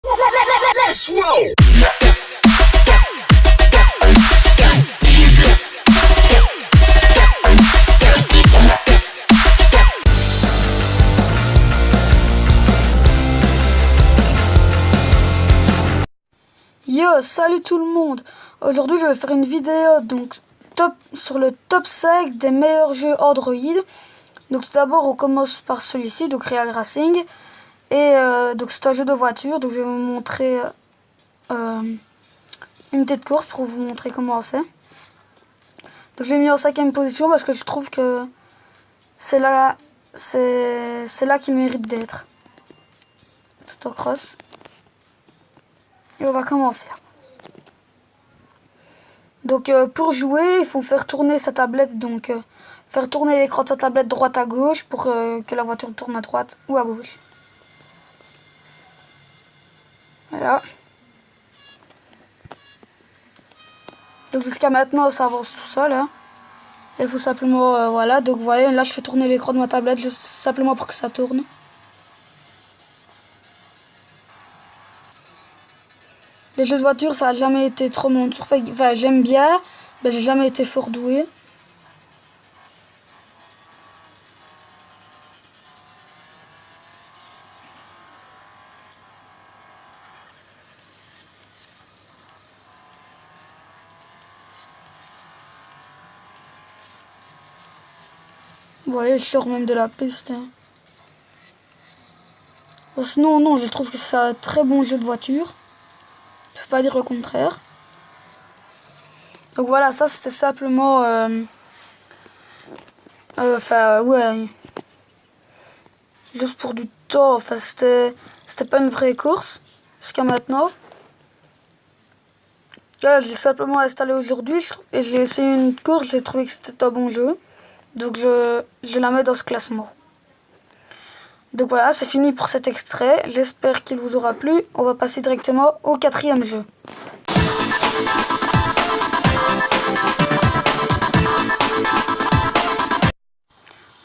Let's roll. Yo, salut tout le monde. Aujourd'hui, je vais faire une vidéo sur le top 5 des meilleurs jeux Android. Donc tout d'abord, on commence par celui-ci, donc Real Racing. Et donc c'est un jeu de voiture, donc je vais vous montrer une petite course pour vous montrer comment c'est. Donc je l'ai mis en 5ème position parce que je trouve que c'est là qu'il mérite d'être. Tout en cross. Et on va commencer. Donc pour jouer, il faut faire tourner sa tablette, donc faire tourner l'écran de sa tablette droite à gauche pour que la voiture tourne à droite ou à gauche. Voilà. Donc jusqu'à maintenant ça avance tout seul. Hein. Il faut simplement, voilà, donc vous voyez, là je fais tourner l'écran de ma tablette juste simplement pour que ça tourne. Les jeux de voiture, ça a jamais été trop mon truc. Enfin, j'aime bien, mais j'ai jamais été fort doué. Vous voyez, je sors même de la piste. Hein. Bon, sinon, non, je trouve que c'est un très bon jeu de voiture. Je peux pas dire le contraire. Donc voilà, ça c'était simplement... ouais. Juste pour du temps. Enfin, c'était pas une vraie course. Jusqu'à maintenant. Là, j'ai simplement installé aujourd'hui. Et j'ai essayé une course. J'ai trouvé que c'était un bon jeu. Donc je la mets dans ce classement. Donc voilà, c'est fini pour cet extrait. J'espère qu'il vous aura plu. On va passer directement au 4e jeu.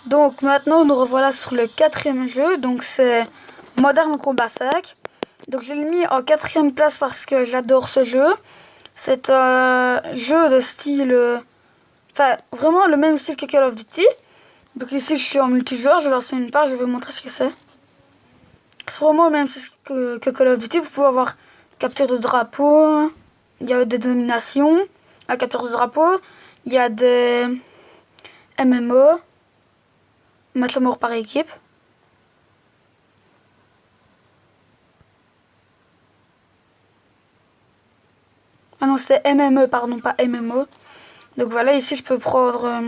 Donc maintenant nous revoilà sur le 4e jeu, donc c'est Modern Combat 5. Donc je l'ai mis en 4e place parce que j'adore ce jeu. C'est un jeu de style, enfin vraiment le même style que Call of Duty. Donc ici je suis en multijoueur, je vais lancer une page, je vais vous montrer ce que c'est. C'est vraiment le même style que Call of Duty, vous pouvez avoir capture de drapeau, il y a des dominations, la capture de drapeau, il y a des MMO. Match à mort par équipe. Ah non, c'était MME, pardon, pas MMO. Donc voilà, ici je peux prendre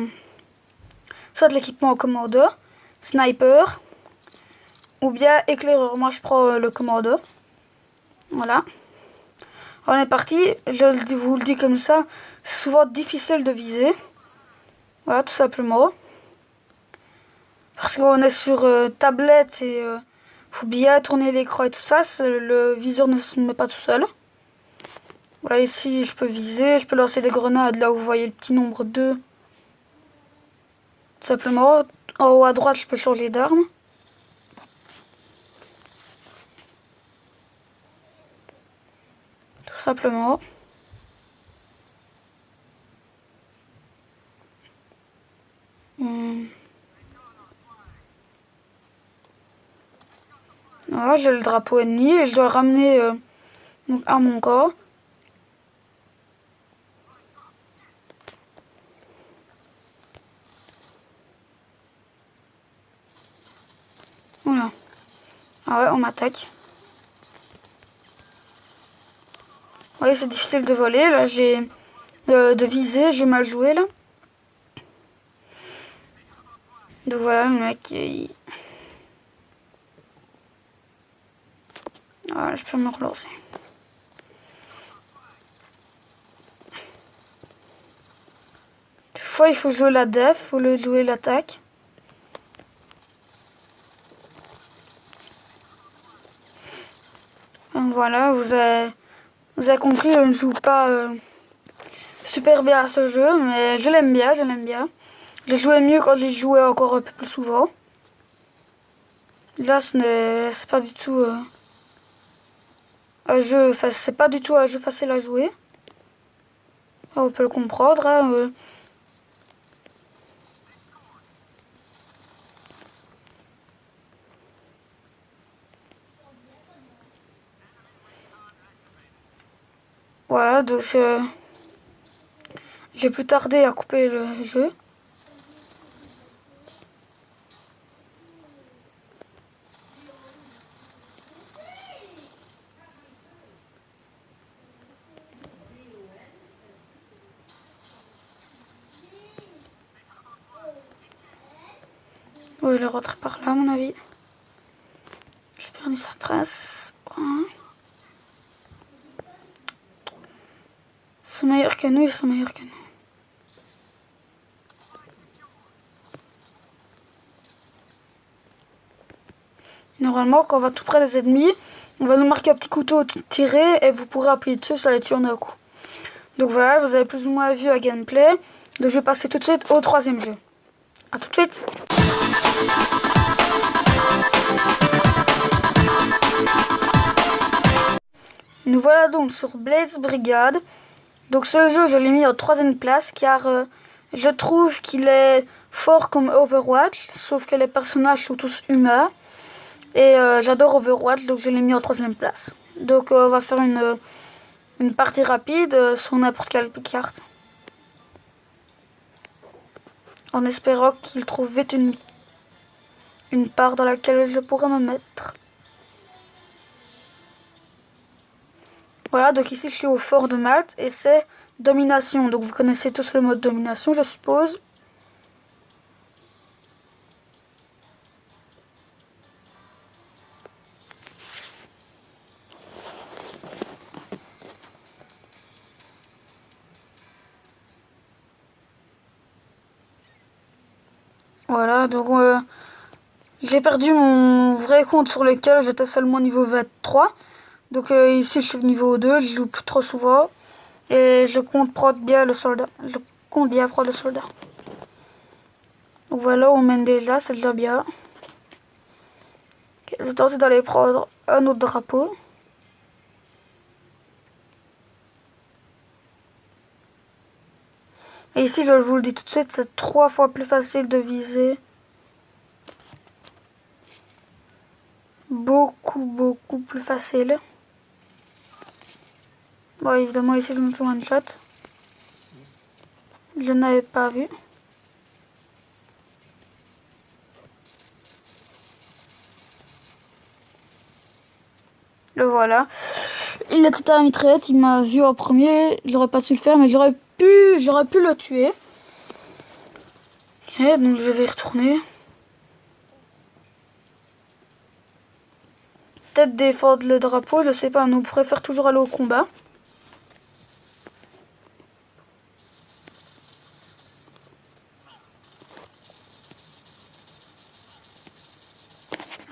soit de l'équipement en commando, sniper, ou bien éclaireur. Moi je prends le commando. Voilà. On est parti, je vous le dis comme ça, c'est souvent difficile de viser. Voilà, tout simplement. Parce qu'on est sur tablette et faut bien tourner l'écran et tout ça, le viseur ne se met pas tout seul. Voilà, ici je peux viser, je peux lancer des grenades là où vous voyez le petit nombre 2. Tout simplement, en haut à droite je peux changer d'arme. Tout simplement. Voilà, j'ai le drapeau ennemi et je dois le ramener donc à mon corps. Voilà. Ah ouais, on m'attaque. Vous voyez, c'est difficile de voler. Là, j'ai de viser, j'ai mal joué là. Donc voilà, le mec, voilà, je peux me relancer. Des fois, il faut jouer la def au lieu de jouer l'attaque. Voilà, vous avez compris, je ne joue pas super bien à ce jeu, mais je l'aime bien, je l'aime bien. Je jouais mieux quand je jouais encore un peu plus souvent. Là, c'est pas du tout... enfin, c'est pas du tout un jeu facile à jouer. On peut le comprendre. Hein, Voilà, donc j'ai plus tardé à couper le jeu. Oui, il est rentré par là, à mon avis. J'ai perdu sa trace. Voilà. Ils sont meilleurs que nous, ils sont meilleurs que nous. Normalement, quand on va tout près des ennemis, on va nous marquer un petit couteau tiré et vous pourrez appuyer dessus, ça les tue en un coup. Donc voilà, vous avez plus ou moins vu un gameplay. Donc je vais passer tout de suite au troisième jeu. A tout de suite. Nous voilà donc sur Blaze Brigade. Donc ce jeu, je l'ai mis en troisième place car je trouve qu'il est fort comme Overwatch, sauf que les personnages sont tous humains. Et j'adore Overwatch, donc je l'ai mis en troisième place. Donc on va faire une partie rapide sur n'importe quelle carte. En espérant qu'il trouve vite une part dans laquelle je pourrais me mettre. Voilà, donc ici je suis au fort de Malte et c'est domination. Donc vous connaissez tous le mode domination, je suppose. Voilà, donc j'ai perdu mon vrai compte sur lequel j'étais seulement niveau 23. Donc ici je suis niveau 2, je joue plus trop souvent. Et je compte prendre bien le soldat. Je compte bien prendre le soldat. Donc voilà, on mène déjà, c'est déjà bien. Okay, je vais tenter d'aller prendre un autre drapeau. Et ici, je vous le dis tout de suite, c'est 3 fois plus facile de viser. Beaucoup plus facile. Bon, évidemment, ici, je me fais one shot. Je n'avais pas vu. Le voilà. Il était à la mitraillette, il m'a vu en premier. J'aurais pas su le faire, mais j'aurais pu le tuer. Ok, donc je vais y retourner. Peut-être défendre le drapeau, je sais pas, nous préfère toujours aller au combat.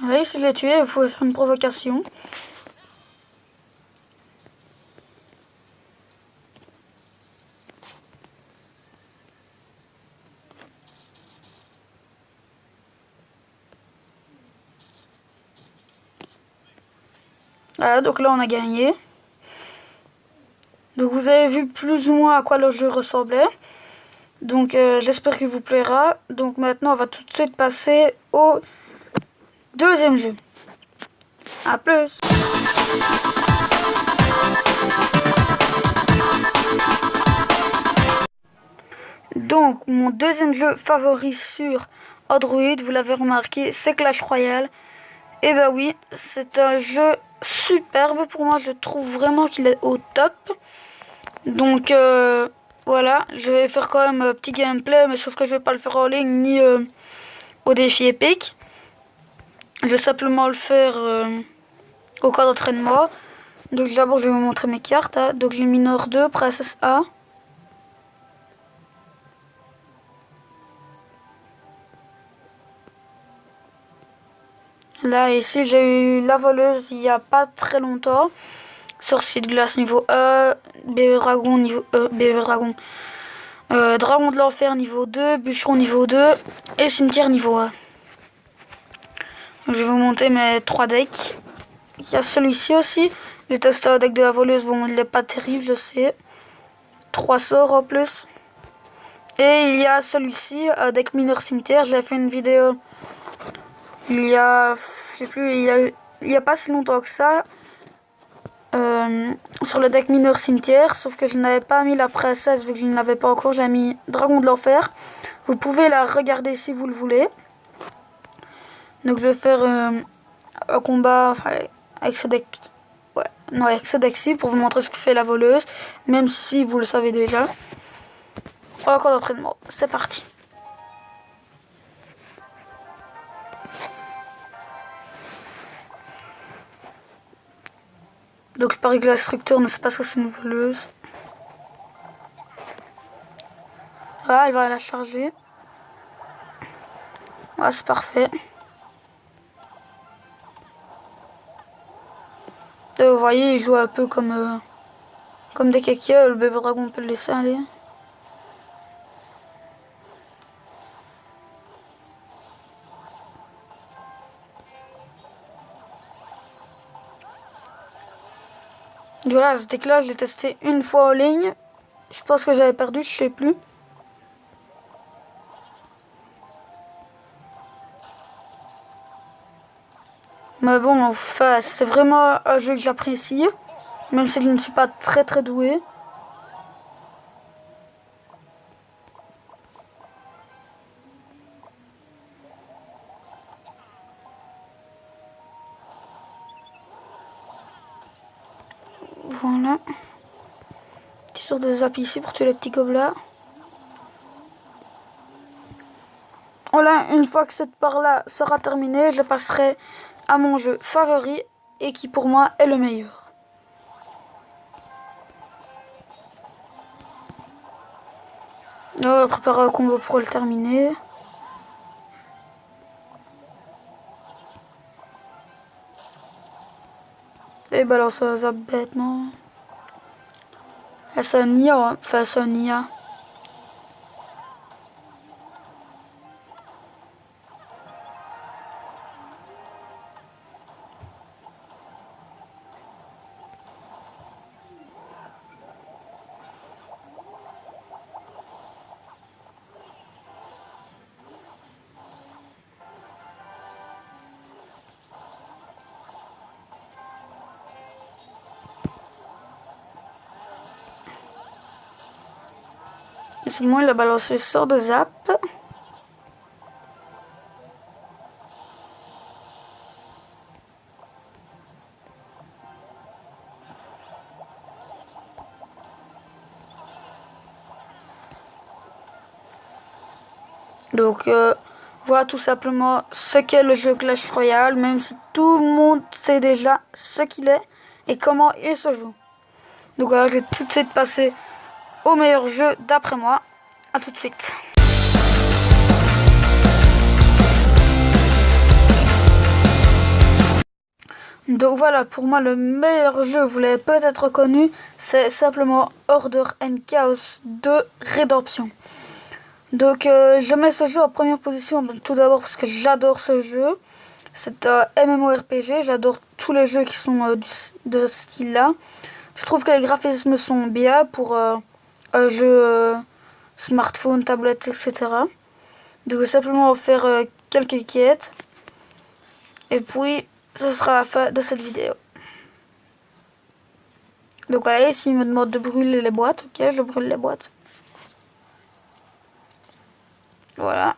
Oui, si je l'ai tué, il faut faire une provocation. Voilà, donc là on a gagné. Donc vous avez vu plus ou moins à quoi le jeu ressemblait. Donc j'espère qu'il vous plaira. Donc maintenant on va tout de suite passer au deuxième jeu. A plus. Donc mon deuxième jeu favori sur Android, vous l'avez remarqué, c'est Clash Royale. Et bah oui, c'est un jeu superbe pour moi, je trouve vraiment qu'il est au top. Donc voilà, je vais faire quand même un petit gameplay, mais sauf que je vais pas le faire en ligne ni au défi épique. Je vais simplement le faire au cas d'entraînement. Donc d'abord je vais vous montrer mes cartes. Hein. Donc les mineurs 2, princesse A. Là ici j'ai eu la voleuse il y a pas très longtemps. Sorcier de glace niveau E, bébé dragon niveau bébé dragon. Dragon de l'enfer niveau 2, bûcheron niveau 2 et cimetière niveau 1. Donc, je vais vous montrer mes 3 decks. Il y a celui-ci aussi, Les testé avec de la voleuse, bon, il n'est pas terrible, je sais. 3 sorts en plus. Et il y a celui-ci, deck mineur cimetière. J'ai fait une vidéo il y a, je sais plus, il y a pas si longtemps que ça. Sur le deck mineur cimetière, sauf que je n'avais pas mis la princesse vu que je ne l'avais pas encore. J'ai mis Dragon de l'enfer. Vous pouvez la regarder si vous le voulez. Donc je vais faire un combat avec ce deck. Ouais, non, avec ce deck-ci pour vous montrer ce que fait la voleuse, même si vous le savez déjà. Encore d'entraînement, c'est parti. Donc il paraît que la structure ne sait pas ce que c'est une voleuse. Voilà, elle va la charger. Voilà, c'est parfait. Et vous voyez, il joue un peu comme des kékias. Le bébé dragon, on peut le laisser aller. Voilà, ce deck là, je l'ai testé une fois en ligne. Je pense que j'avais perdu, je sais plus. Mais bon, enfin, c'est vraiment un jeu que j'apprécie. Même si je ne suis pas très doué. Voilà. Petit sort de zap ici pour tuer les petits gobelins. Voilà, une fois que cette part-là sera terminée, je passerai à mon jeu favori et qui pour moi est le meilleur. On va préparer un combo pour le terminer. Et balance un zap bête, non? C'est un Nia, hein. Enfin c'est un Nia. Et seulement il a balancé le sort de zap. Donc voilà tout simplement ce qu'est le jeu Clash Royale, même si tout le monde sait déjà ce qu'il est et comment il se joue. Donc voilà, je vais tout de suite passer au meilleur jeu d'après moi. A tout de suite. Donc voilà, pour moi le meilleur jeu, vous l'avez peut-être reconnu, c'est simplement Order and Chaos 2 Redemption. Donc je mets ce jeu en première position, tout d'abord parce que j'adore ce jeu. C'est un MMORPG, j'adore tous les jeux qui sont de ce style-là. Je trouve que les graphismes sont bien pour un jeu smartphone, tablette, etc. Donc je vais simplement faire quelques quêtes. Et puis ce sera la fin de cette vidéo. Donc voilà, ici il me demande de brûler les boîtes. Ok, je brûle les boîtes. Voilà.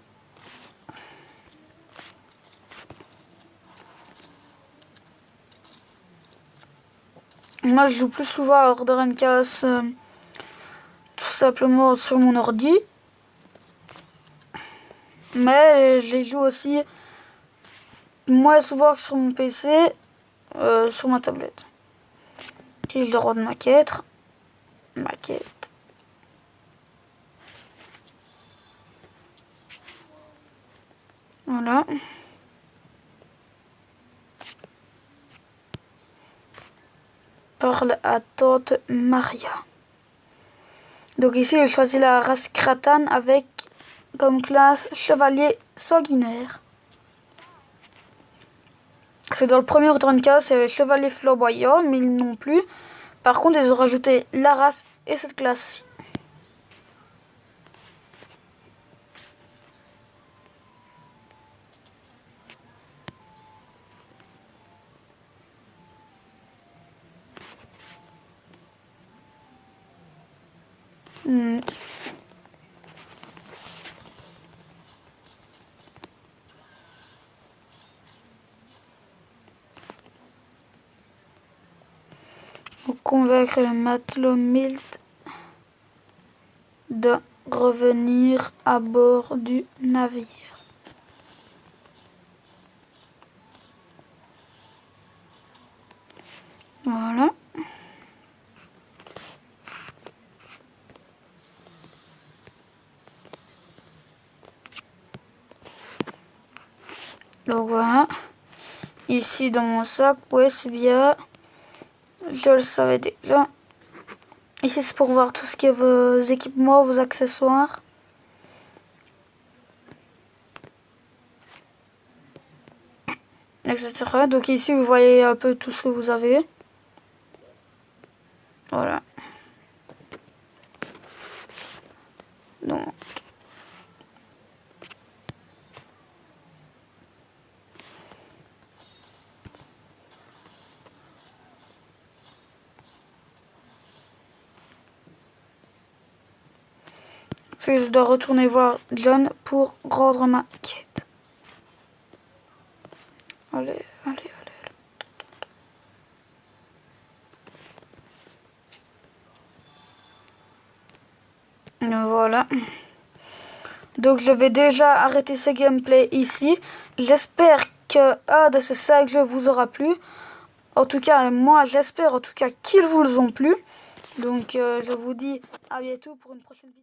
Moi je joue plus souvent à Order and Chaos tout simplement sur mon ordi. Mais je les joue aussi moins souvent que sur mon PC, sur ma tablette. Et je rends ma quête. Voilà. Parle à tante Maria. Donc ici, je choisis la race Kratan avec comme classe chevalier sanguinaire. C'est dans le premier Drunka, c'est Chevalier Flamboyant, mais ils n'ont plus. Par contre, ils ont rajouté la race et cette classe-ci. Pour convaincre le matelot Milt de revenir à bord du navire. Voilà. Donc voilà. Ici dans mon sac, ouais c'est bien. Je le savais déjà. Ici c'est pour voir tout ce qui est vos équipements, vos accessoires. Etc. Donc ici vous voyez un peu tout ce que vous avez. Voilà. Donc. Puis je dois retourner voir John pour rendre ma quête. Allez, allez, allez. Voilà. Donc je vais déjà arrêter ce gameplay ici. J'espère que un de ces 5 jeux vous aura plu. En tout cas, moi j'espère en tout cas qu'ils vous ont plu. Donc je vous dis à bientôt pour une prochaine vidéo.